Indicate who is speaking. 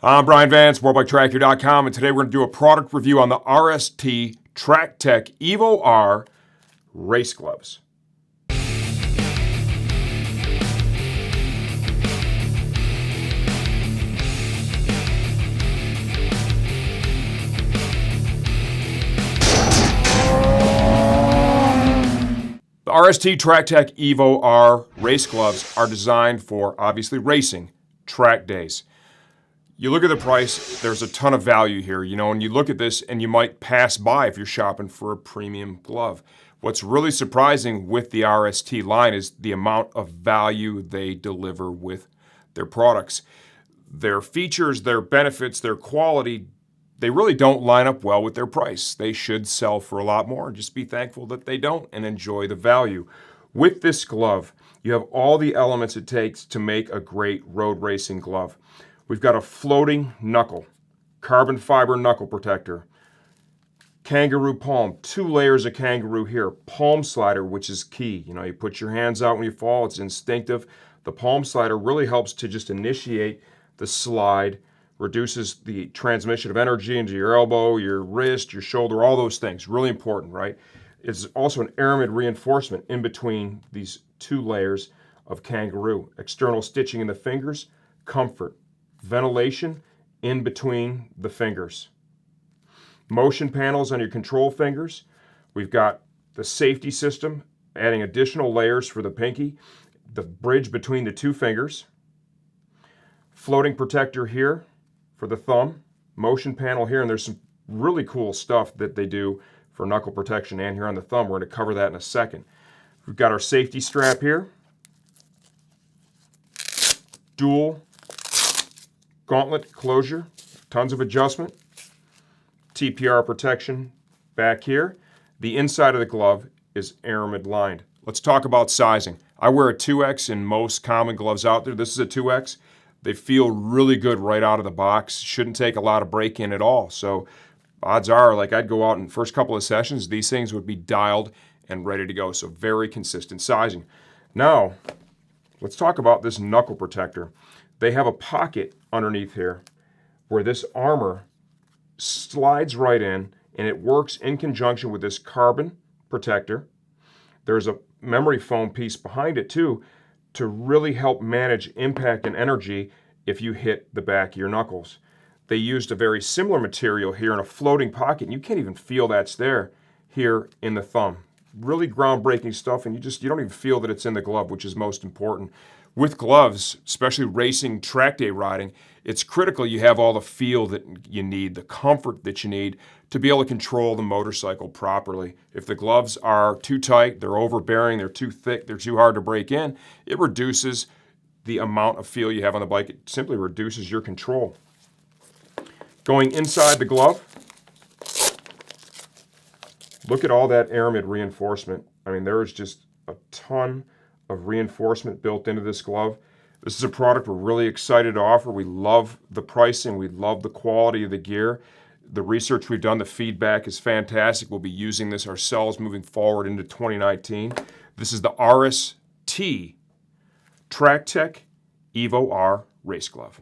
Speaker 1: I'm Brian Van, SportbikeTracker.com, and today we're going to do a product review on the RST TracTech Evo R race gloves. The RST TracTech Evo R race gloves are designed for, obviously, racing, track days. You look at the price, there's a ton of value here, and you look at this and you might pass by if you're shopping for a premium glove. What's really surprising with the RST line is the amount of value they deliver with their products. Their features, their benefits, their quality, they really don't line up well with their price. They should sell for a lot more, and just be thankful that they don't and enjoy the value. With this glove, you have all the elements it takes to make a great road racing glove. We've got a floating knuckle, carbon fiber knuckle protector, kangaroo palm, 2 layers of kangaroo here, palm slider, which is key. You put your hands out when you fall, it's instinctive. The palm slider really helps to just initiate the slide, reduces the transmission of energy into your elbow, your wrist, your shoulder, all those things. Really important, right? It's also an Aramid reinforcement in between these 2 layers of kangaroo. External stitching in the fingers, comfort. Ventilation in between the fingers. Motion panels on your control fingers. We've got the safety system, adding additional layers for the pinky, the bridge between the 2 fingers, floating protector here for the thumb, motion panel here, and there's some really cool stuff that they do for knuckle protection and here on the thumb. We're going to cover that in a second. We've got our safety strap here, dual gauntlet closure, tons of adjustment, TPR protection back here. The inside of the glove is Aramid lined. Let's talk about sizing. I wear a 2X in most common gloves out there. This is a 2X. They feel really good right out of the box. Shouldn't take a lot of break-in at all. So odds are, I'd go out in the first couple of sessions, these things would be dialed and ready to go. So very consistent sizing. Now, let's talk about this knuckle protector. They have a pocket underneath here where this armor slides right in, and it works in conjunction with this carbon protector. There's a memory foam piece behind it too to really help manage impact and energy if you hit the back of your knuckles. They used a very similar material here in a floating pocket, and you can't even feel that's there here in the thumb. Really groundbreaking stuff, and you don't even feel that it's in the glove, which is most important. With gloves, especially racing, track day riding, it's critical you have all the feel that you need, the comfort that you need to be able to control the motorcycle properly. If the gloves are too tight, they're overbearing, they're too thick, they're too hard to break in, it reduces the amount of feel you have on the bike. It simply reduces your control. Going inside the glove, look at all that Aramid reinforcement. There is just a ton of reinforcement built into this glove. This is a product we're really excited to offer. We love the pricing. We love the quality of the gear. The research we've done, the feedback is fantastic. We'll be using this ourselves moving forward into 2019. This is the RST TracTech Evo R race glove.